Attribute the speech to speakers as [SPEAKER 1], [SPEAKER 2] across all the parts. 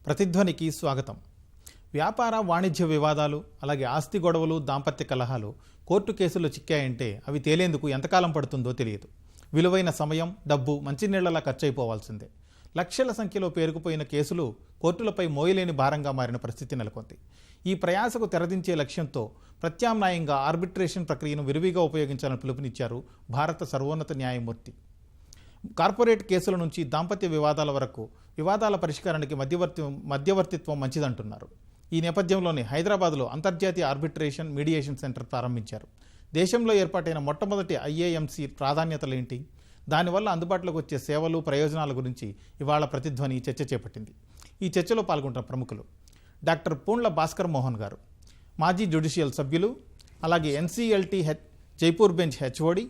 [SPEAKER 1] ప్రతిధ్వనికి స్వాగతం. వ్యాపార వాణిజ్య వివాదాలు, అలాగే ఆస్తి గొడవలు, దాంపత్య కలహాలు కోర్టు కేసుల్లో చిక్కాయంటే అవి తేలేందుకు ఎంతకాలం పడుతుందో తెలియదు. విలువైన సమయం, డబ్బు మంచినీళ్లలా ఖర్చయిపోవాల్సిందే. లక్షల సంఖ్యలో పేరుకుపోయిన కేసులు కోర్టులపై మోయలేని భారంగా మారిన పరిస్థితి నెలకొంది. ఈ ప్రయాసకు తెరదించే లక్ష్యంతో ప్రత్యామ్నాయంగా ఆర్బిట్రేషన్ ప్రక్రియను విరివిగా ఉపయోగించాలని పిలుపునిచ్చారు భారత సర్వోన్నత న్యాయమూర్తి. కార్పొరేట్ కేసుల నుంచి దాంపత్య వివాదాల వరకు వివాదాల పరిష్కారానికి మధ్యవర్తిత్వం మంచిదంటున్నారు. ఈ నేపథ్యంలోనే హైదరాబాద్లో అంతర్జాతీయ ఆర్బిట్రేషన్ మీడియేషన్ సెంటర్ ప్రారంభించారు. దేశంలో ఏర్పాటైన మొట్టమొదటి ఐఏఎంసీ ప్రాధాన్యతలేంటి, దానివల్ల అందుబాటులోకి వచ్చే సేవలు, ప్రయోజనాల గురించి ఇవాళ ప్రతిధ్వని చర్చ చేపట్టింది. ఈ చర్చలో పాల్గొంటున్న ప్రముఖులు డాక్టర్ పూండ్ల భాస్కర్ మోహన్ గారు, మాజీ జ్యుడిషియల్ సభ్యులు, అలాగే NCLT Jaipur bench HOD,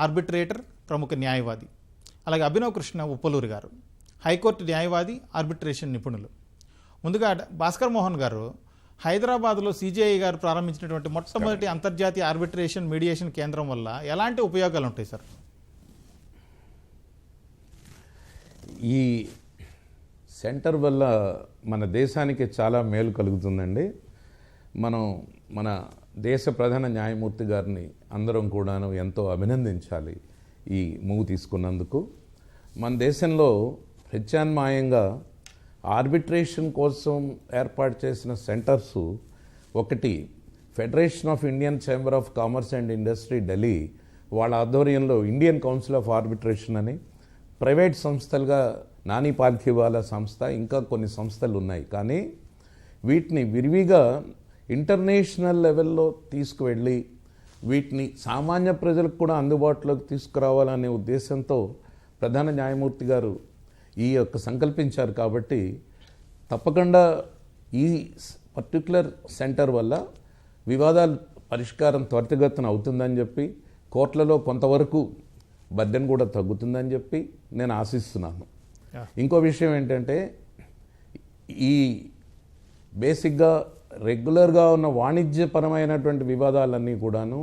[SPEAKER 1] arbitrator, ప్రముఖ న్యాయవాది, అలాగే అభినవ్ కృష్ణ ఉప్పలూరి గారు, హైకోర్టు న్యాయవాది, ఆర్బిట్రేషన్ నిపుణులు. ముందుగా భాస్కర్ మోహన్ గారు, హైదరాబాద్లో సిజేఐ గారు ప్రారంభించినటువంటి మొట్టమొదటి అంతర్జాతీయ ఆర్బిట్రేషన్ మీడియేషన్ కేంద్రం వల్ల ఎలాంటి ఉపయోగాలు ఉంటాయి సార్?
[SPEAKER 2] ఈ సెంటర్ వల్ల మన దేశానికి చాలా మేలు కలుగుతుందండి. మన దేశ ప్రధాన న్యాయమూర్తి గారిని అందరం కూడాను ఎంతో అభినందించాలి ఈ మూవ్ తీసుకున్నందుకు. మన దేశంలో ప్రత్యామ్నాయంగా ఆర్బిట్రేషన్ కోసం ఏర్పాటు చేసిన సెంటర్స్, ఒకటి federation of Indian chamber of commerce and industry Delhi వాళ్ళ ఆధ్వర్యంలో ఇండియన్ కౌన్సిల్ ఆఫ్ ఆర్బిట్రేషన్ అని, ప్రైవేట్ సంస్థలుగా నాని పాల్ఖీవాలా సంస్థ, ఇంకా కొన్ని సంస్థలు ఉన్నాయి. కానీ వీటిని విరివిగా ఇంటర్నేషనల్ లెవెల్లో తీసుకువెళ్ళి వీటిని సామాన్య ప్రజలకు కూడా అందుబాటులోకి తీసుకురావాలనే ఉద్దేశంతో ప్రధాన న్యాయమూర్తి గారు ఈ యొక్క సంకల్పించారు. కాబట్టి తప్పకుండా ఈ పర్టికులర్ సెంటర్ వల్ల వివాదాల పరిష్కారం త్వరితగతిన అవుతుందని చెప్పి, కోర్టులలో కొంతవరకు బర్డెన్ కూడా తగ్గుతుందని చెప్పి నేను ఆశిస్తున్నాను. ఇంకో విషయం ఏంటంటే, ఈ బేసిక్గా రెగ్యులర్గా ఉన్న వాణిజ్యపరమైనటువంటి వివాదాలన్నీ కూడాను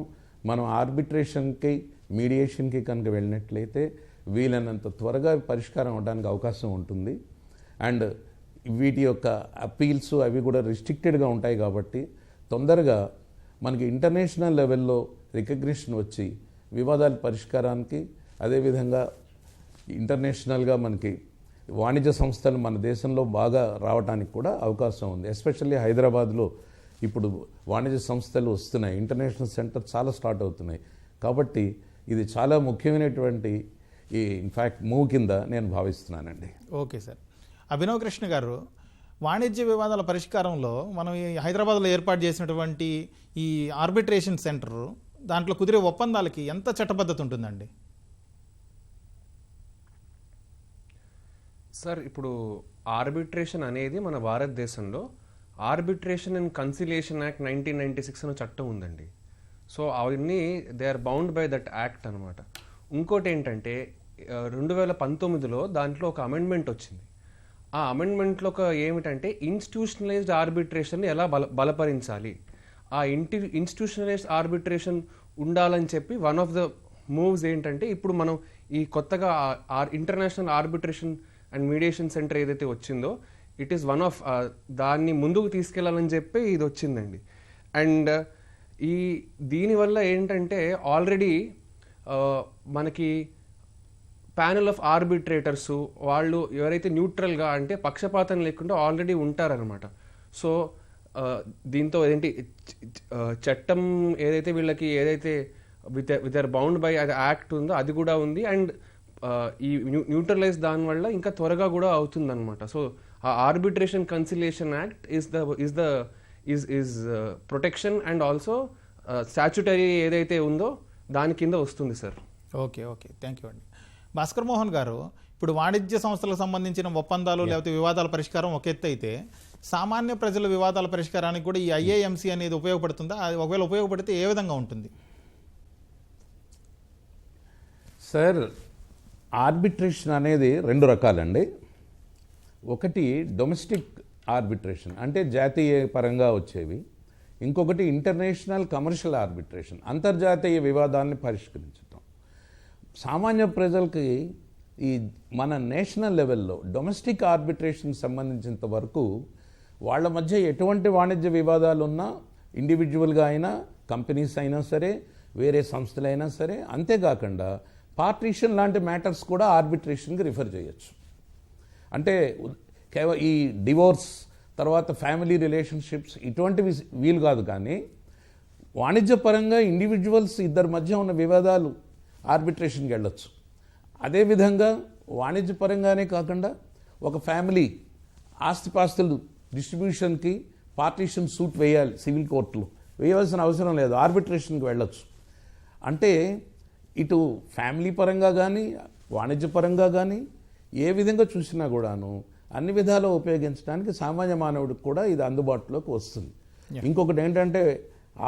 [SPEAKER 2] మనం ఆర్బిట్రేషన్కి, మీడియేషన్కి కనుక వెళ్ళినట్లయితే వీలైనంత త్వరగా పరిష్కారం అవడానికి అవకాశం ఉంటుంది. అండ్ వీటి యొక్క అపీల్స్ అవి కూడా రిస్ట్రిక్టెడ్గా ఉంటాయి. కాబట్టి తొందరగా మనకి ఇంటర్నేషనల్ లెవెల్లో రికగ్నిషన్ వచ్చి వివాదాల పరిష్కారానికి, అదేవిధంగా ఇంటర్నేషనల్గా మనకి వాణిజ్య సంస్థలు మన దేశంలో బాగా రావడానికి కూడా అవకాశం ఉంది. ఎస్పెషల్లీ హైదరాబాద్లో ఇప్పుడు వాణిజ్య సంస్థలు వస్తున్నాయి, ఇంటర్నేషనల్ సెంటర్ చాలా స్టార్ట్ అవుతున్నాయి. కాబట్టి ఇది చాలా ముఖ్యమైనటువంటి ఈ ఇన్ఫ్యాక్ట్ మూవ్ కింద నేను భావిస్తున్నానండి.
[SPEAKER 1] Okay sir. అభినవ్ కృష్ణ గారు, వాణిజ్య వివాదాల పరిష్కారంలో మనం ఈ హైదరాబాద్లో ఏర్పాటు చేసినటువంటి ఈ ఆర్బిట్రేషన్ సెంటర్, దాంట్లో కుదిరే ఒప్పందాలకి ఎంత చట్టబద్ధత ఉంటుందండి?
[SPEAKER 3] సార్, ఇప్పుడు ఆర్బిట్రేషన్ అనేది మన భారతదేశంలో ఆర్బిట్రేషన్ అండ్ కన్సిలియేషన్ యాక్ట్ 1996 అనే చట్టం ఉందండి. సో అవన్నీ they are bound by that act అనమాట. ఇంకోటి ఏంటంటే 2019లో దాంట్లో ఒక అమెండ్మెంట్ వచ్చింది. ఆ అమెండ్మెంట్లో ఏమిటంటే ఇన్స్టిట్యూషనలైజ్డ్ ఆర్బిట్రేషన్ని ఎలా బలపరించాలి, ఆ ఇన్స్టిట్యూషనలైజ్డ్ ఆర్బిట్రేషన్ ఉండాలని చెప్పి వన్ ఆఫ్ ద మూవ్స్ ఏంటంటే ఇప్పుడు మనం ఈ కొత్తగా international arbitration and mediation centre ఏదైతే వచ్చిందో, ఇట్ ఈస్ వన్ ఆఫ్ దాన్ని ముందుకు తీసుకెళ్లాలని చెప్పి ఇది వచ్చిందండి. అండ్ దీనివల్ల ఏంటంటే ఆల్రెడీ మనకి ప్యానెల్ ఆఫ్ ఆర్బిట్రేటర్స్ వాళ్ళు ఎవరైతే న్యూట్రల్గా, అంటే పక్షపాతం లేకుండా ఆల్రెడీ ఉంటారనమాట. సో దీంతో ఏంటి చట్టం ఏదైతే వీళ్ళకి ఏదైతే విత్ ఆర్ బౌండ్ బై అది యాక్ట్ ఉందో అది కూడా ఉంది. అండ్ ఈ న్యూట్రలైజ్ దానివల్ల ఇంకా త్వరగా కూడా అవుతుంది అనమాట. సో ఆ arbitration conciliation act is protection and also statutory ఏదైతే ఉందో దాని కింద వస్తుంది సార్.
[SPEAKER 1] ఓకే, థ్యాంక్ యూ అండి. భాస్కర్ మోహన్ గారు, ఇప్పుడు వాణిజ్య సంస్థలకు సంబంధించిన ఒప్పందాలు లేకపోతే వివాదాల పరిష్కారం ఒక ఎత్తు అయితే, సామాన్య ప్రజల వివాదాల పరిష్కారానికి కూడా ఈ ఐఏఎంసీ అనేది ఉపయోగపడుతుందా? ఒకవేళ ఉపయోగపడితే ఏ విధంగా ఉంటుంది?
[SPEAKER 2] సార్, ఆర్బిట్రేషన్ అనేది రెండు రకాలండి. ఒకటి డొమెస్టిక్ ఆర్బిట్రేషన్, అంటే జాతీయ పరంగా వచ్చేవి. ఇంకొకటి ఇంటర్నేషనల్ కమర్షియల్ ఆర్బిట్రేషన్, అంతర్జాతీయ వివాదాన్ని పరిష్కరించడం. సామాన్య ప్రజలకి ఈ మన నేషనల్ లెవెల్లో డొమెస్టిక్ ఆర్బిట్రేషన్కి సంబంధించినంత వరకు వాళ్ళ మధ్య ఎటువంటి వాణిజ్య వివాదాలు ఉన్నా ఇండివిజువల్గా అయినా కంపెనీస్ అయినా సరే వేరే సంస్థలైనా సరే, అంతేకాకుండా పార్టీషన్ లాంటి మ్యాటర్స్ కూడా ఆర్బిట్రేషన్కి రిఫర్ చేయొచ్చు. అంటే ఈ డివోర్స్ తర్వాత ఫ్యామిలీ రిలేషన్షిప్స్ ఇటువంటివి వీలు కాదు, కానీ వాణిజ్యపరంగా ఇండివిజువల్స్ ఇద్దరి మధ్య ఉన్న వివాదాలు ఆర్బిట్రేషన్కి వెళ్ళొచ్చు. అదేవిధంగా వాణిజ్యపరంగానే కాకుండా ఒక ఫ్యామిలీ ఆస్తిపాస్తులు డిస్ట్రిబ్యూషన్కి పార్టీషన్ సూట్ వేయాలి, సివిల్ కోర్టులో వేయవలసిన అవసరం లేదు, ఆర్బిట్రేషన్కి వెళ్ళొచ్చు. అంటే ఇటు ఫ్యామిలీ పరంగా కానీ వాణిజ్యపరంగా కానీ ఏ విధంగా చూసినా కూడాను అన్ని విధాలు ఉపయోగించడానికి సామాన్య మానవుడికి కూడా ఇది అందుబాటులోకి వస్తుంది. ఇంకొకటి ఏంటంటే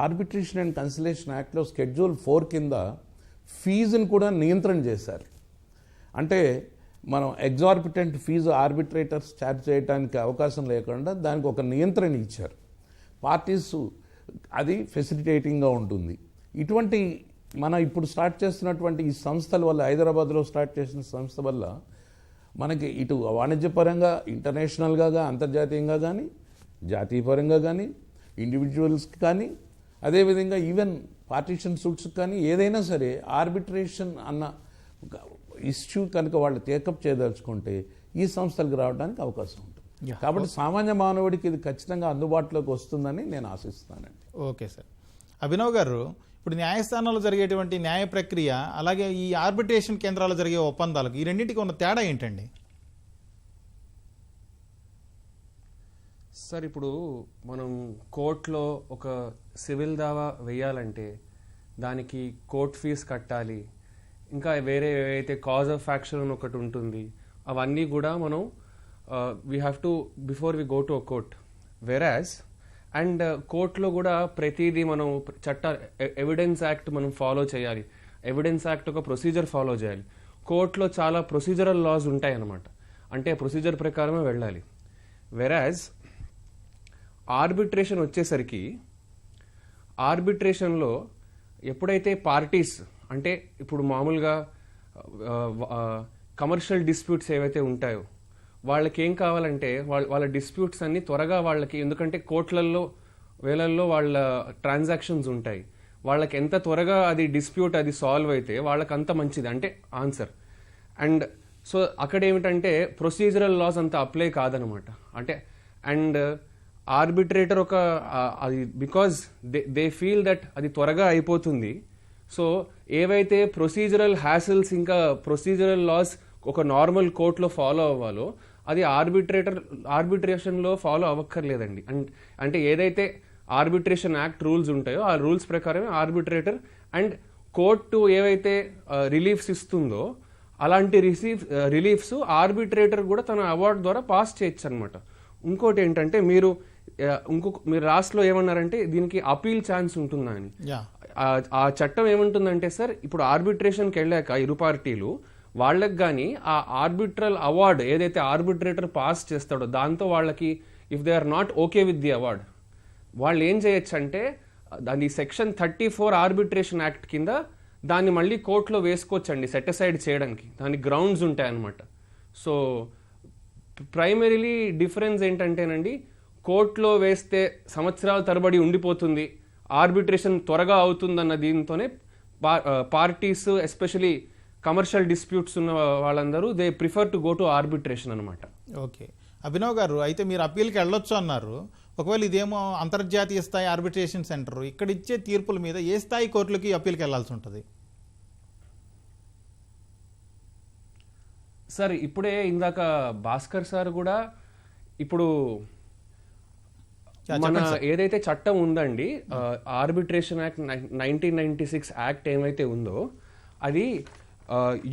[SPEAKER 2] ఆర్బిట్రేషన్ అండ్ కన్సిలేషన్ యాక్ట్లో షెడ్యూల్ 4 కింద ఫీజుని కూడా నియంత్రణ చేశారు. అంటే మనం ఎగ్జార్బిటెంట్ ఫీజు ఆర్బిట్రేటర్స్ ఛార్జ్ చేయడానికి అవకాశం లేకుండా దానికి ఒక నియంత్రణ ఇచ్చారు. పార్టీస్ అది ఫెసిలిటేటింగ్గా ఉంటుంది. ఇటువంటి మనం ఇప్పుడు స్టార్ట్ చేస్తున్నటువంటి ఈ సంస్థల వల్ల, హైదరాబాద్లో స్టార్ట్ చేసిన సంస్థ వల్ల మనకి ఇటు వాణిజ్యపరంగా ఇంటర్నేషనల్గా అంతర్జాతీయంగా కానీ జాతీయపరంగా కానీ ఇండివిజువల్స్కి కానీ అదేవిధంగా ఈవెన్ పార్టీషన్ సూట్స్కి కానీ ఏదైనా సరే ఆర్బిట్రేషన్ అన్న ఇష్యూ కనుక వాళ్ళు టేకప్ చేయదలుచుకుంటే ఈ సంస్థలకు రావడానికి అవకాశం ఉంటుంది. కాబట్టి సామాన్య మానవుడికి ఇది ఖచ్చితంగా అందుబాటులోకి వస్తుందని నేను ఆశిస్తున్నానండి.
[SPEAKER 1] Okay sir. అభినవ్ గారు, ఇప్పుడు న్యాయస్థానాల్లో జరిగేటువంటి న్యాయ ప్రక్రియ అలాగే ఈ ఆర్బిట్రేషన్ కేంద్రాల్లో జరిగే ఒప్పందాలకు ఈ రెండింటికి ఉన్న తేడా ఏంటండి?
[SPEAKER 3] సార్, ఇప్పుడు మనం కోర్టులో ఒక సివిల్ దావా వేయాలంటే దానికి కోర్ట్ ఫీజు కట్టాలి, ఇంకా వేరే ఏవైతే కాజ్ ఆఫ్ యాక్షన్ అని ఒకటి ఉంటుంది, అవన్నీ కూడా మనం we have to before we go to a court. వెరాజ్ అండ్ కోర్టులో కూడా ప్రతిదీ మనం ఎవిడెన్స్ యాక్ట్ మనం ఫాలో చేయాలి. ఎవిడెన్స్ యాక్ట్ ఒక ప్రొసీజర్ ఫాలో చేయాలి. కోర్టులో చాలా ప్రొసీజరల్ లాస్ ఉంటాయి అన్నమాట. అంటే ప్రొసీజర్ ప్రకారమే వెళ్ళాలి. వెరాజ్ ఆర్బిట్రేషన్ వచ్చేసరికి ఆర్బిట్రేషన్లో ఎప్పుడైతే పార్టీస్, అంటే ఇప్పుడు మామూలుగా కమర్షియల్ డిస్ప్యూట్స్ ఏవైతే ఉంటాయో వాళ్ళకి ఏం కావాలంటే వాళ్ళ డిస్ప్యూట్స్ అన్ని త్వరగా వాళ్ళకి, ఎందుకంటే కోట్లల్లో వేలల్లో వాళ్ళ ట్రాన్సాక్షన్స్ ఉంటాయి, వాళ్ళకి ఎంత త్వరగా అది డిస్ప్యూట్ అది సాల్వ్ అయితే వాళ్ళకి అంత మంచిది, అంటే ఆన్సర్. అండ్ సో అక్కడ ఏమిటంటే ప్రొసీజరల్ లాస్ అంత అప్లై కాదనమాట. అంటే అండ్ ఆర్బిట్రేటర్ ఒక అది బికాజ్ దే ఫీల్ దట్ అది త్వరగా అయిపోతుంది. సో ఏవైతే ప్రొసీజరల్ హ్యాసిల్స్ ఇంకా ప్రొసీజరల్ లాస్ ఒక నార్మల్ కోర్టులో ఫాలో అవ్వాలో అది ఆర్బిట్రేషన్లో ఫాలో అవ్వక్కర్లేదండి. అంటే ఏదైతే ఆర్బిట్రేషన్ యాక్ట్ రూల్స్ ఉంటాయో ఆ రూల్స్ ప్రకారమే ఆర్బిట్రేటర్ అండ్ కోర్టు ఏవైతే రిలీఫ్స్ ఇస్తుందో అలాంటి రిలీఫ్స్ ఆర్బిట్రేటర్ కూడా తన అవార్డు ద్వారా పాస్ చేయొచ్చు అనమాట. ఇంకోటి ఏంటంటే మీరు రాష్ట్రంలో ఏమన్నారంటే దీనికి అపీల్ ఛాన్స్ ఉంటుందా అని. ఆ చట్టం ఏముంటుందంటే సార్, ఇప్పుడు ఆర్బిట్రేషన్కి వెళ్ళాక ఇరు పార్టీలు వాళ్ళకి కానీ ఆ ఆర్బిట్రల్ అవార్డు ఏదైతే ఆర్బిట్రేటర్ పాస్ చేస్తాడో దాంతో వాళ్ళకి if they are not okay with the award, వాళ్ళు ఏం చేయొచ్చు అంటే దాని సెక్షన్ 34 ఆర్బిట్రేషన్ యాక్ట్ కింద దాన్ని మళ్ళీ కోర్టులో వేసుకోవచ్చండి సెట్ అసైడ్ చేయడానికి. దానికి గ్రౌండ్స్ ఉంటాయి అన్నమాట. సో ప్రైమరీలీ డిఫరెన్స్ ఏంటంటేనండి, కోర్టులో వేస్తే సంవత్సరాల తరబడి ఉండిపోతుంది, ఆర్బిట్రేషన్ త్వరగా అవుతుందన్న దీంతోనే పార్టీస్ ఎస్పెషలీ కమర్షియల్ డిస్ప్యూట్స్ ఉన్న వాళ్ళందరూ they prefer to go to arbitration అనమాట.
[SPEAKER 1] ఓకే అభినవ్ గారు, అయితే మీరు అప్పీల్కి వెళ్ళొచ్చు అన్నారు. ఒకవేళ ఇదేమో అంతర్జాతీయ స్థాయి ఆర్బిట్రేషన్ సెంటర్, ఇక్కడ ఇచ్చే తీర్పుల మీద ఏ స్థాయి కోర్టులకి అప్పీల్కి వెళ్లాల్సి ఉంటుంది?
[SPEAKER 3] సార్ ఇప్పుడే ఇందాక భాస్కర్ సార్ కూడా ఇప్పుడు మన ఏదైతే చట్టం ఉందండి ఆర్బిట్రేషన్ యాక్ట్ 1996 యాక్ట్ ఏమైతే ఉందో అది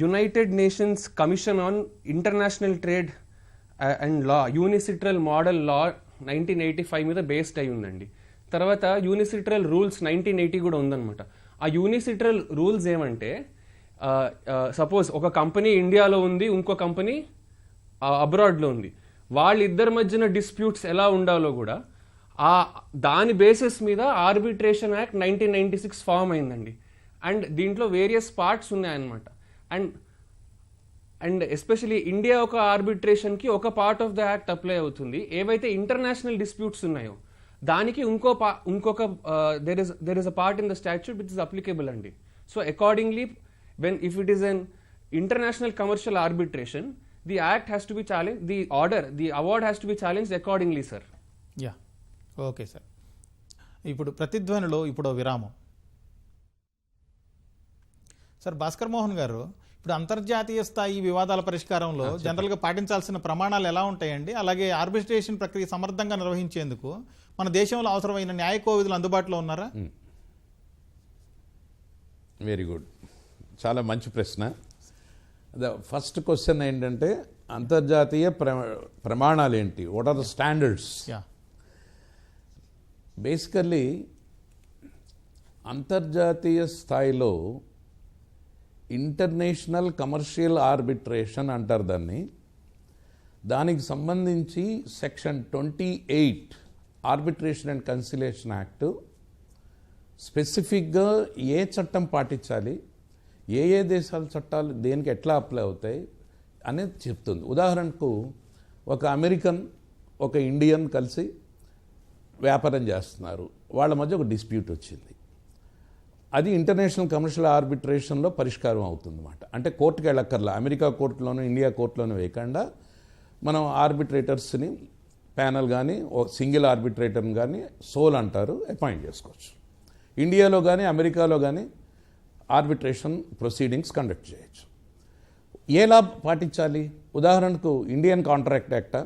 [SPEAKER 3] United Nations Commission on International Trade and Law UNCITRAL model law 1985 మీద బేస్డ్ అయి ఉందండి. తర్వాత యూనిసిట్రల్ రూల్స్ 1980 కూడా ఉందన్నమాట. ఆ యూనిసిట్రల్ రూల్స్ ఏమంటే సపోజ్ ఒక కంపెనీ ఇండియాలో ఉంది, ఇంకో కంపెనీ అబ్రాడ్లో ఉంది, వాళ్ళిద్దరి మధ్యన డిస్ప్యూట్స్ ఎలా ఉండాలో కూడా దాని బేసిస్ మీద ఆర్బిట్రేషన్ యాక్ట్ 1996 ఫామ్ అయిందండి. అండ్ దీంట్లో వేరియస్ పార్ట్స్ ఉన్నాయన్నమాట. అండ్ అండ్ ఎస్పెషలీ ఇండియా ఒక ఆర్బిట్రేషన్ కి ఒక part of the act apply అవుతుంది. ఏవైతే ఇంటర్నేషనల్ డిస్ప్యూట్స్ ఉన్నాయో దానికి ఇంకొక there is a part in the statute which is applicable అండి. So accordingly if it is an international commercial arbitration, the act has to be challenge, the award has to be challenge accordingly sir.
[SPEAKER 1] Yeah, okay sir. ఇప్పుడు ప్రతిధ్వనిలో ఇప్పుడు విరామం. Sir Bhaskar Mohan గారు, ఇప్పుడు అంతర్జాతీయ స్థాయి వివాదాల పరిష్కారంలో జనరల్గా పాటించాల్సిన ప్రమాణాలు ఎలా ఉంటాయండి? అలాగే ఆర్బిట్రేషన్ ప్రక్రియ సమర్థంగా నిర్వహించేందుకు మన దేశంలో అవసరమైన న్యాయ కోవిదులు అందుబాటులో ఉన్నారా?
[SPEAKER 2] వెరీ గుడ్, చాలా మంచి ప్రశ్న. ఫస్ట్ క్వశ్చన్ ఏంటంటే అంతర్జాతీయ ప్రమాణాలు ఏంటి, what are the standards? Basically అంతర్జాతీయ స్థాయిలో ఇంటర్నేషనల్ కమర్షియల్ ఆర్బిట్రేషన్ అంటారు దాన్ని. దానికి సంబంధించి section 28 arbitration and conciliation act స్పెసిఫిక్గా ఏ చట్టం పాటించాలి, ఏ దేశాల చట్టాలు దేనికి ఎట్లా అప్లై అవుతాయి అనేది చెప్తుంది. ఉదాహరణకు ఒక అమెరికన్ ఒక ఇండియన్ కలిసి వ్యాపారం చేస్తున్నారు, వాళ్ళ మధ్య ఒక డిస్ప్యూట్ వచ్చింది. అది ఇంటర్నేషనల్ కమర్షియల్ ఆర్బిట్రేషన్లో పరిష్కారం అవుతుంది అన్నమాట. అంటే కోర్టుకి వెళ్ళక్కర్లా, అమెరికా కోర్టులోనూ ఇండియా కోర్టులోనూ వేయకుండా మనం ఆర్బిట్రేటర్స్ని ప్యానల్ కానీ సింగిల్ ఆర్బిట్రేటర్ని కానీ సోల్ అంటారు అపాయింట్ చేసుకోవచ్చు. ఇండియాలో కానీ అమెరికాలో కానీ ఆర్బిట్రేషన్ ప్రొసీడింగ్స్ కండక్ట్ చేయొచ్చు. ఎలా పాటించాలి? ఉదాహరణకు ఇండియన్ కాంట్రాక్ట్ యాక్టా,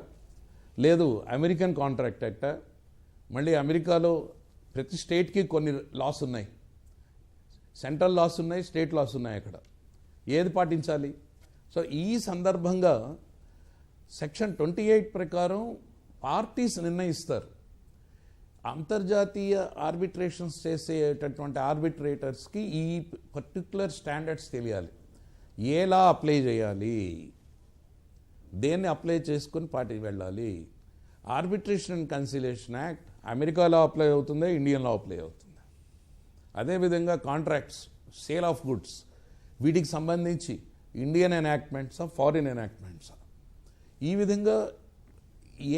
[SPEAKER 2] లేదు అమెరికన్ కాంట్రాక్ట్ యాక్టా, మళ్ళీ అమెరికాలో ప్రతి స్టేట్కి కొన్ని లాస్ ఉన్నాయి, సెంట్రల్ లాస్ ఉన్నాయి, స్టేట్ లాస్ ఉన్నాయి. అక్కడ ఏది పాటించాలి? సో ఈ సందర్భంగా సెక్షన్ 28 ప్రకారం పార్టీస్ నిర్ణయిస్తారు. అంతర్జాతీయ ఆర్బిట్రేషన్స్ చేసేటటువంటి ఆర్బిట్రేటర్స్కి ఈ పర్టికులర్ స్టాండర్డ్స్ తెలియాలి. ఎలా అప్లై చేయాలి, దేన్ని అప్లై చేసుకుని పార్టీ వెళ్ళాలి. ఆర్బిట్రేషన్ అండ్ కన్సిలేషన్ యాక్ట్ అమెరికాలో అప్లై అవుతుందా, ఇండియన్లో అప్లై అవుతుందా? అదేవిధంగా కాంట్రాక్ట్స్, సేల్ ఆఫ్ గుడ్స్, వీటికి సంబంధించి ఇండియన్ ఎనాక్ట్మెంట్సా, ఫారిన్ ఎనాక్ట్మెంట్సా, ఈ విధంగా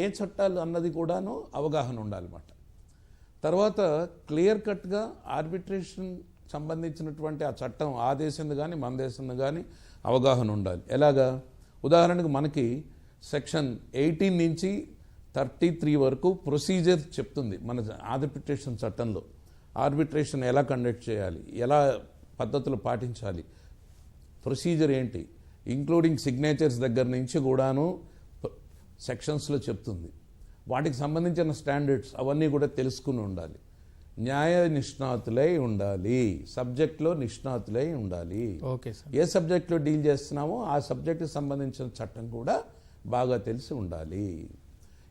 [SPEAKER 2] ఏ చట్టాలు అన్నది కూడాను అవగాహన ఉండాలన్నమాట. తర్వాత క్లియర్ కట్గా ఆర్బిట్రేషన్ సంబంధించినటువంటి ఆ చట్టం ఆ దేశంది కానీ మన దేశంది కానీ అవగాహన ఉండాలి. ఎలాగా? ఉదాహరణకు మనకి సెక్షన్ 18 నుంచి 33 వరకు ప్రొసీజర్ చెప్తుంది మన ఆర్బిట్రేషన్ చట్టంలో. ఆర్బిట్రేషన్ ఎలా కండక్ట్ చేయాలి, ఎలా పద్ధతులు పాటించాలి, ప్రొసీజర్ ఏంటి, ఇంక్లూడింగ్ సిగ్నేచర్స్ దగ్గర నుంచి కూడాను సెక్షన్స్లో చెప్తుంది. వాటికి సంబంధించిన స్టాండర్డ్స్ అవన్నీ కూడా తెలుసుకుని ఉండాలి. న్యాయ నిష్ణాతులై ఉండాలి, సబ్జెక్ట్లో నిష్ణాతులై ఉండాలి.
[SPEAKER 1] Okay sir.
[SPEAKER 2] ఏ సబ్జెక్ట్లో డీల్ చేస్తున్నామో ఆ సబ్జెక్టుకి సంబంధించిన చట్టం కూడా బాగా తెలిసి ఉండాలి.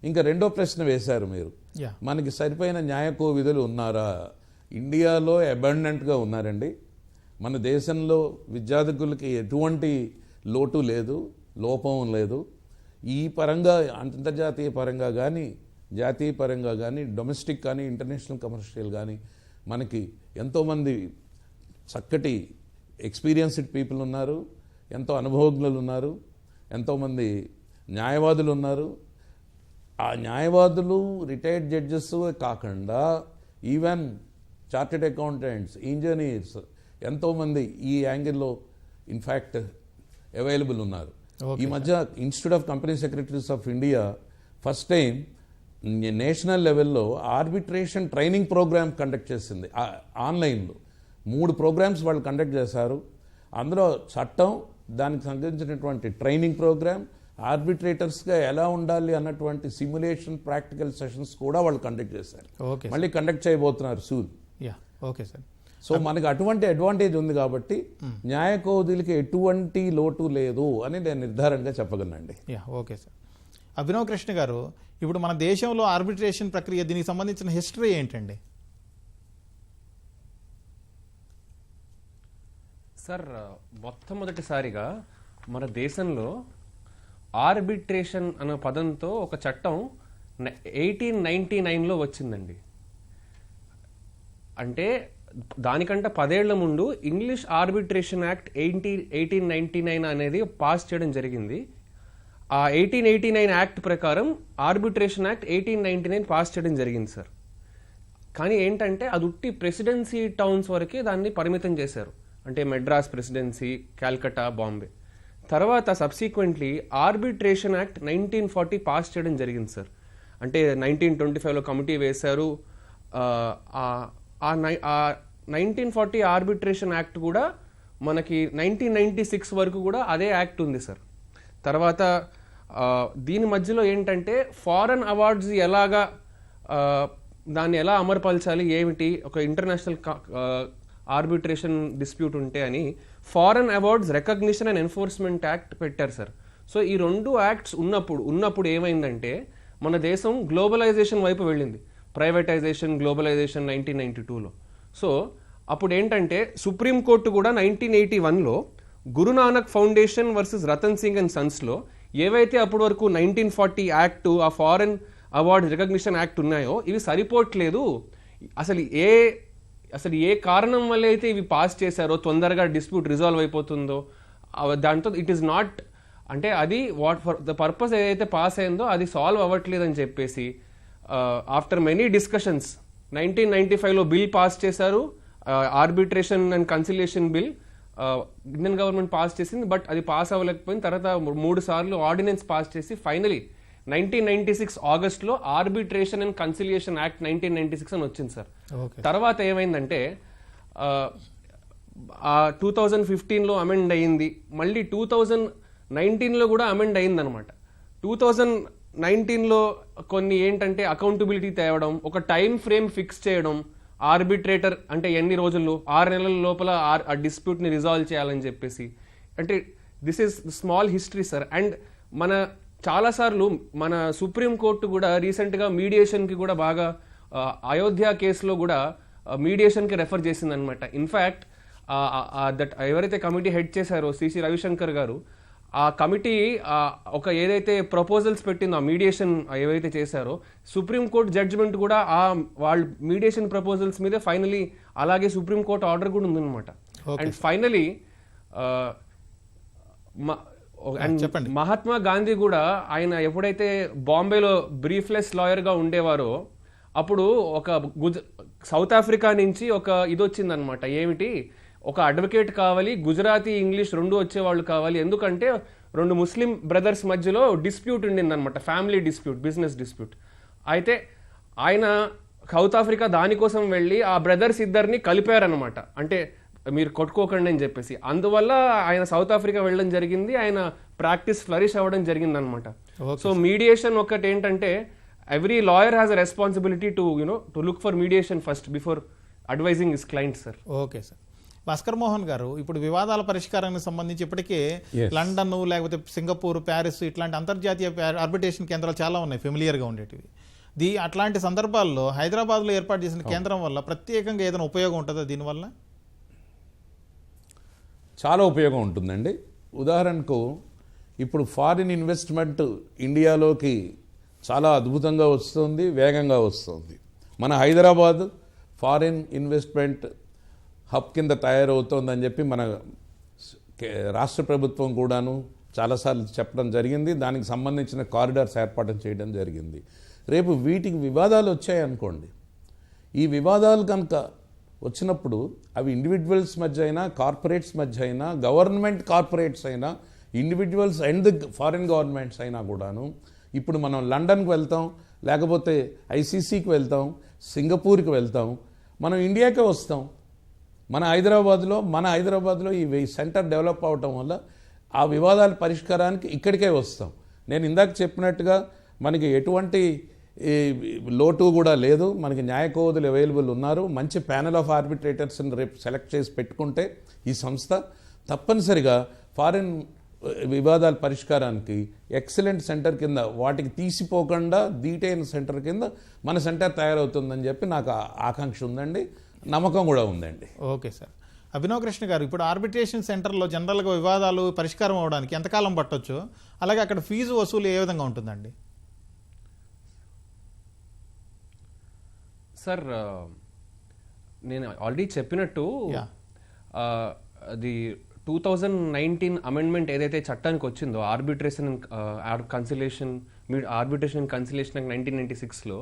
[SPEAKER 2] ఇంకా రెండో ప్రశ్న వేశారు మీరు, మనకి సరిపోయిన న్యాయ కోవిధులు ఉన్నారా? ఇండియాలో అబండెంట్గా ఉన్నారండి. మన దేశంలో విద్యార్థులకి ఎటువంటి లోటు లేదు, లోపం లేదు. ఈ పరంగా అంతర్జాతీయ పరంగా కానీ జాతీయ పరంగా కానీ డొమెస్టిక్ కానీ ఇంటర్నేషనల్ కమర్షియల్ కానీ మనకి ఎంతోమంది చక్కటి ఎక్స్పీరియన్స్డ్ పీపుల్ ఉన్నారు, ఎంతో అనుభవజ్ఞులు ఉన్నారు, ఎంతోమంది న్యాయవాదులు ఉన్నారు. ఆ న్యాయవాదులు రిటైర్డ్ జడ్జెస్ కాకుండా ఈవెన్ చార్టెడ్ అకౌంటెంట్స్, ఇంజనీర్స్ ఎంతోమంది ఈ యాంగిల్లో ఇన్ఫ్యాక్ట్ అవైలబుల్ ఉన్నారు. ఈ మధ్య institute of company secretaries of India first time national లెవెల్లో ఆర్బిట్రేషన్ ట్రైనింగ్ ప్రోగ్రామ్ కండక్ట్ చేసింది ఆన్లైన్లో. 3 ప్రోగ్రామ్స్ వాళ్ళు కండక్ట్ చేశారు. అందులో చట్టం, దానికి సంబంధించినటువంటి ట్రైనింగ్ ప్రోగ్రామ్, ఆర్బిట్రేటర్స్గా ఎలా ఉండాలి అన్నటువంటి సిమ్యులేషన్ ప్రాక్టికల్ సెషన్స్ కూడా వాళ్ళు కండక్ట్ చేశారు. మళ్ళీ కండక్ట్ చేయబోతున్నారు సూన్.
[SPEAKER 1] Okay sir.
[SPEAKER 2] సో మనకి అటువంటి అడ్వాంటేజ్ ఉంది కాబట్టి న్యాయ కోవిధులకి ఎటువంటి లోటు లేదు అని నేను నిర్ధారణగా చెప్పగలనండి.
[SPEAKER 1] Okay sir. అభినవ్ కృష్ణ గారు, ఇప్పుడు మన దేశంలో ఆర్బిట్రేషన్ ప్రక్రియ, దీనికి సంబంధించిన హిస్టరీ ఏంటండి?
[SPEAKER 3] సార్, మొట్టమొదటిసారిగా మన దేశంలో ఆర్బిట్రేషన్ అనే పదంతో ఒక చట్టం 1899లో వచ్చిందండి. అంటే దానికంటే 10 ఏళ్ల ముందు ఇంగ్లీష్ ఆర్బిట్రేషన్ యాక్ట్ 1899 అనేది పాస్ చేయడం జరిగింది. ఆ 1889 యాక్ట్ ప్రకారం ఆర్బిట్రేషన్ యాక్ట్ 1899 పాస్ చేయడం జరిగింది సార్. కానీ ఏంటంటే అది ఉట్టి ప్రెసిడెన్సీ టౌన్స్ వరకే దాన్ని పరిమితం చేశారు, అంటే మెడ్రాస్ ప్రెసిడెన్సీ, కాల్కటా, బాంబే. తర్వాత సబ్సిక్వెంట్లీ ఆర్బిట్రేషన్ యాక్ట్ 1940 పాస్ చేయడం జరిగింది సార్. అంటే 1925లో కమిటీ వేశారు. ఆ 1940 ఆర్బిట్రేషన్ యాక్ట్ కూడా మనకి 1996 వరకు కూడా అదే యాక్ట్ ఉంది సార్. తర్వాత దీని మధ్యలో ఏంటంటే ఫారెన్ అవార్డ్స్ ఎలాగా దాన్ని ఎలా అమలుపరచాలి, ఏమిటి, ఒక ఇంటర్నేషనల్ ఆర్బిట్రేషన్ డిస్ప్యూట్ ఉంటే అని foreign awards recognition and enforcement act పెట్టారు సార్. సో ఈ 2 యాక్ట్స్ ఉన్నప్పుడు ఏమైందంటే మన దేశం గ్లోబలైజేషన్ వైపు వెళ్ళింది. Privatisation, globalisation 1992లో. సో అప్పుడు ఏంటంటే సుప్రీంకోర్టు కూడా 1981లో Guru Nanak foundation versus Ratan Singh and సన్స్లో ఏవైతే అప్పటి వరకు 1940 యాక్ట్, ఆ ఫారెన్ అవార్డ్ రికగ్నిషన్ యాక్ట్ ఉన్నాయో ఇవి సరిపోవట్లేదు, అసలు ఏ కారణం వల్ల అయితే ఇవి పాస్ చేశారో తొందరగా డిస్ప్యూట్ రిజాల్వ్ అయిపోతుందో దాంతో ఇట్ ఈస్ నాట్, అంటే అది వాట్ ఫర్ ద పర్పస్ ఏదైతే పాస్ అయిందో అది సాల్వ్ అవ్వట్లేదని చెప్పేసి ఆఫ్టర్ మెనీ డిస్కషన్స్ 1995లో బిల్ పాస్ చేశారు, arbitration and conciliation bill Indian government pass చేసింది. బట్ అది పాస్ అవ్వలేకపోయింది. తర్వాత 3 సార్లు ఆర్డినెన్స్ పాస్ చేసి ఫైనలీ 1996 ఆగస్ట్లో ఆర్బిట్రేషన్ అండ్ కన్సిలియేషన్ యాక్ట్ 1996 అని వచ్చింది సార్. తర్వాత ఏమైందంటే 2015లో అమెండ్ అయ్యింది, మళ్ళీ 2019లో కూడా అమెండ్ అయింది అనమాట. 2019లో కొన్ని ఏంటంటే అకౌంటబిలిటీ తేవడం, ఒక టైం ఫ్రేమ్ ఫిక్స్ చేయడం, ఆర్బిట్రేటర్ అంటే ఎన్ని రోజుల్లో, 6 నెలల లోపల ఆ డిస్ప్యూట్ని రిజాల్వ్ చేయాలని చెప్పేసి. అంటే this is small history sir. And మన చాలాసార్లు మన సుప్రీంకోర్టు కూడా రీసెంట్గా మీడియేషన్కి కూడా బాగా అయోధ్య కేసులో కూడా మీడియేషన్కి రెఫర్ చేసింది అనమాట. ఇన్ఫ్యాక్ట్ దట్ ఎవరైతే కమిటీ హెడ్ చేశారో సిసి రవిశంకర్ గారు, ఆ కమిటీ ఒక ఏదైతే ప్రపోజల్స్ పెట్టిందో ఆ మీడియేషన్ ఏవైతే చేశారో సుప్రీంకోర్టు జడ్జిమెంట్ కూడా వాళ్ళ మీడియేషన్ ప్రపోజల్స్ మీద ఫైనలీ అలాగే సుప్రీంకోర్టు ఆర్డర్ కూడా ఉందన్నమాట. అండ్ ఫైనలీ మహాత్మా గాంధీ కూడా ఆయన ఎప్పుడైతే బాంబేలో బ్రీఫ్లెస్ లాయర్గా ఉండేవారో అప్పుడు ఒక సౌత్ ఆఫ్రికా నుంచి ఒక ఇది వచ్చిందనమాట. ఏమిటి, ఒక అడ్వకేట్ కావాలి, గుజరాతీ, ఇంగ్లీష్ 2 వచ్చేవాళ్ళు కావాలి. ఎందుకంటే 2 ముస్లిం బ్రదర్స్ మధ్యలో డిస్ప్యూట్ ఉండిందనమాట, ఫ్యామిలీ డిస్ప్యూట్, బిజినెస్ డిస్ప్యూట్. అయితే ఆయన సౌత్ ఆఫ్రికా దానికోసం వెళ్ళి ఆ బ్రదర్స్ ఇద్దరిని కలిపారనమాట, అంటే మీరు కొట్టుకోకండి అని చెప్పేసి. అందువల్ల ఆయన సౌత్ ఆఫ్రికా వెళ్ళడం జరిగింది, ఆయన ప్రాక్టీస్ ఫ్లరిష్ అవ్వడం జరిగింది అనమాట. సో మీడియేషన్ ఒకటి ఏంటంటే every lawyer has a responsibility to look for mediation first before advising his client sir.
[SPEAKER 1] Okay sir. Bhaskar Mohan గారు, ఇప్పుడు వివాదాల పరిష్కారానికి సంబంధించి ఇప్పటికే లండన్, లేకపోతే సింగపూర్, ప్యారిస్ ఇట్లాంటి అంతర్జాతీయ ఆర్బిట్రేషన్ కేంద్రాలు చాలా ఉన్నాయి ఫెమిలియర్గా ఉండేటివి. అట్లాంటి సందర్భాల్లో హైదరాబాద్లో ఏర్పాటు చేసిన కేంద్రం వల్ల ప్రత్యేకంగా ఏదైనా ఉపయోగం ఉంటుందా దీనివల్ల?
[SPEAKER 2] చాలా ఉపయోగం ఉంటుందండి. ఉదాహరణకు ఇప్పుడు ఫారిన్ ఇన్వెస్ట్మెంట్ ఇండియాలోకి చాలా అద్భుతంగా వస్తుంది, వేగంగా వస్తుంది. మన హైదరాబాద్ ఫారిన్ ఇన్వెస్ట్మెంట్ హబ్ కింద తయారవుతోందని చెప్పి మన రాష్ట్ర ప్రభుత్వం కూడాను చాలాసార్లు చెప్పడం జరిగింది. దానికి సంబంధించిన కారిడార్స్ ఏర్పాటు చేయడం జరిగింది. రేపు వీటికి వివాదాలు వచ్చాయనుకోండి, ఈ వివాదాలు కనుక వచ్చినప్పుడు అవి ఇండివిజువల్స్ మధ్య అయినా, కార్పొరేట్స్ మధ్య అయినా, గవర్నమెంట్ కార్పొరేట్స్ అయినా, ఇండివిజువల్స్ అండ్ ఫారిన్ గవర్నమెంట్స్ అయినా కూడాను, ఇప్పుడు మనం లండన్కి వెళ్తాం, లేకపోతే ఐసీసీకి వెళ్తాం, సింగపూర్కి వెళ్తాం, మనం ఇండియాకే వస్తాం. మన హైదరాబాద్లో ఈ సెంటర్ డెవలప్ అవటం వల్ల ఆ వివాదాల పరిష్కారానికి ఇక్కడికే వస్తాం. నేను ఇందాక చెప్పినట్టుగా మనకి ఎటువంటి లోటు కూడా లేదు. మనకి న్యాయ కోవిదులు అవైలబుల్ ఉన్నారు. మంచి ప్యానెల్ ఆఫ్ ఆర్బిట్రేటర్స్ని రేపు సెలెక్ట్ చేసి పెట్టుకుంటే ఈ సంస్థ తప్పనిసరిగా ఫారిన్ వివాదాల పరిష్కారానికి ఎక్సలెంట్ సెంటర్ కింద, వాటికి తీసిపోకుండా దీటైన సెంటర్ కింద మన సెంటర్ తయారవుతుందని చెప్పి నాకు ఆకాంక్ష ఉందండి, నమ్మకం కూడా ఉందండి.
[SPEAKER 1] Okay sir. అభినవ్ కృష్ణ గారు, ఇప్పుడు ఆర్బిట్రేషన్ సెంటర్లో జనరల్గా వివాదాలు పరిష్కారం అవడానికి ఎంతకాలం పట్టొచ్చు, అలాగే అక్కడ ఫీజు వసూలు ఏ విధంగా ఉంటుందండి?
[SPEAKER 3] సార్ నేను ఆల్రెడీ చెప్పినట్టు
[SPEAKER 1] Yeah.
[SPEAKER 3] అది 2019 అమెండ్మెంట్ ఏదైతే చట్టానికి వచ్చిందో ఆర్బిట్రేషన్ కన్సిలేషన్ ఆర్బిట్రేషన్ కన్సిలేషన్ 1996లో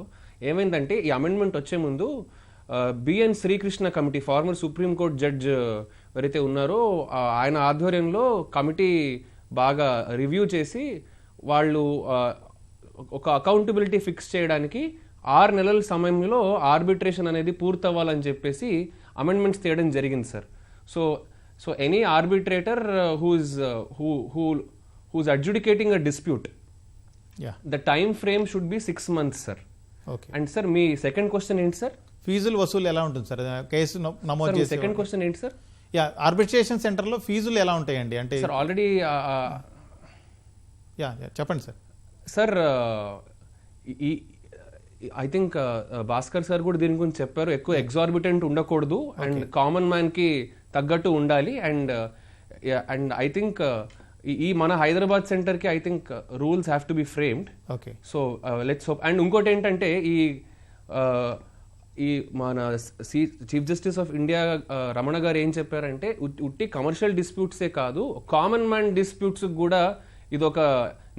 [SPEAKER 3] ఏమైందంటే ఈ అమెండ్మెంట్ వచ్చే ముందు B N Srikrishna committee former supreme court judge ఎవరైతే ఉన్నారో ఆయన ఆధ్వర్యంలో కమిటీ బాగా రివ్యూ చేసి వాళ్ళు ఒక అకౌంటబిలిటీ ఫిక్స్ చేయడానికి 6 నెలల సమయంలో ఆర్బిట్రేషన్ అనేది పూర్తవ్వాలని చెప్పేసి అమెండ్మెంట్స్ తీయడం జరిగింది sir. So any arbitrator who's adjudicating a dispute,
[SPEAKER 1] Yeah.
[SPEAKER 3] the time frame should be 6 months, sir.
[SPEAKER 1] Okay.
[SPEAKER 3] And sir, me second question ఏంటి సార్?
[SPEAKER 1] ఫీజులు వసూలు ఎలా ఉంటుంది సార్ కేసు నమోదు చేసి?
[SPEAKER 3] సెకండ్ క్వశ్చన్ ఏంటి సార్?
[SPEAKER 1] యా, ఆర్బిట్రేషన్ సెంటర్లో ఫీజులు ఎలా ఉంటాయండి అంటే?
[SPEAKER 3] సార్ ఆల్రెడీ
[SPEAKER 1] యా చెప్పండి sir.
[SPEAKER 3] Sir I think Bhaskar sir కూడా దీని గురించి చెప్పారు. ఎక్కువ ఎగ్జార్బిటెంట్ ఉండకూడదు అండ్ కామన్ మ్యాన్ కి తగ్గట్టు ఉండాలి. అండ్ ఐ థింక్ ఈ మన హైదరాబాద్ సెంటర్ కి I think rules have to be framed.
[SPEAKER 1] Okay.
[SPEAKER 3] So let's hope. And ఇంకోటి ఏంటంటే ఈ మన chief justice of India Ramana గారు ఏం చెప్పారంటే ఉట్టి కమర్షియల్ డిస్ప్యూట్సే కాదు, కామన్ మ్యాన్ డిస్ప్యూట్స్ కూడా ఇది ఒక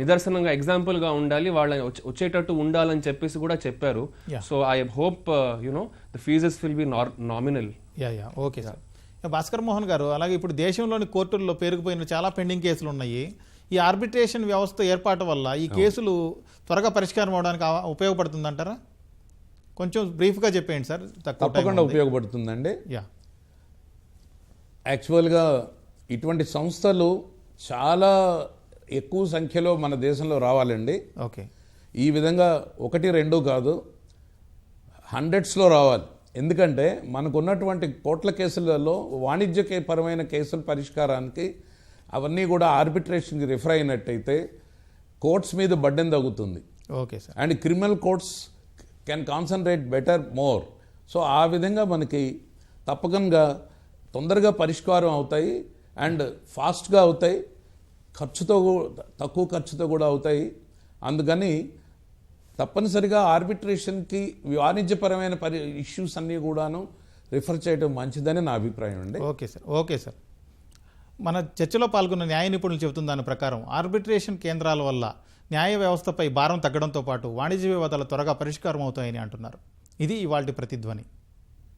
[SPEAKER 3] నిదర్శనంగా ఎగ్జాంపుల్ గా ఉండాలి, వాళ్ళని వచ్చేటట్టు ఉండాలని చెప్పేసి కూడా చెప్పారు. So I hope the fees will be nominal.
[SPEAKER 1] Yeah okay sir. Bhaskar Mohan గారు, అలాగే ఇప్పుడు దేశంలోని కోర్టుల్లో పేరుకుపోయిన చాలా పెండింగ్ కేసులు ఉన్నాయి. ఈ ఆర్బిట్రేషన్ వ్యవస్థ ఏర్పాటు వల్ల ఈ కేసులు త్వరగా పరిష్కారం అవడానికి ఉపయోగపడుతుందంటారా? కొంచెం బ్రీఫ్గా చెప్పేయండి సార్.
[SPEAKER 2] తప్పకుండా ఉపయోగపడుతుందండి.
[SPEAKER 1] యా,
[SPEAKER 2] యాక్చువల్గా ఇటువంటి సంస్థలు చాలా ఎక్కువ సంఖ్యలో మన దేశంలో రావాలండి.
[SPEAKER 1] ఓకే.
[SPEAKER 2] ఈ విధంగా 1, 2 కాదు, హండ్రెడ్స్లో రావాలి. ఎందుకంటే మనకున్నటువంటి కోట్ల కేసులలో వాణిజ్యపరమైన కేసుల పరిష్కారానికి అవన్నీ కూడా ఆర్బిట్రేషన్కి రిఫర్ అయినట్టయితే కోర్ట్స్ మీద బర్డెన్ తగ్గుతుంది.
[SPEAKER 1] Okay sir.
[SPEAKER 2] And criminal courts can concentrate better more. So ఆ విధంగా మనకి తప్పకుండా తొందరగా పరిష్కారం అవుతాయి అండ్ ఫాస్ట్గా అవుతాయి, తక్కువ ఖర్చుతో కూడా అవుతాయి. అందుకని తప్పనిసరిగా ఆర్బిట్రేషన్కి వాణిజ్యపరమైన ఇష్యూస్ అన్నీ కూడాను రిఫర్ చేయడం మంచిదని నా అభిప్రాయం అండి.
[SPEAKER 1] Okay sir. Okay sir. మన చర్చలో పాల్గొన్న న్యాయ నిపుణులు చెబుతున్న దాని ప్రకారం ఆర్బిట్రేషన్ కేంద్రాల వల్ల న్యాయ వ్యవస్థపై భారం తగ్గడంతో పాటు వాణిజ్య వివాదాలు త్వరగా పరిష్కారం అవుతాయని అంటున్నారు. ఇది ఇవాల్టి ప్రతిధ్వని.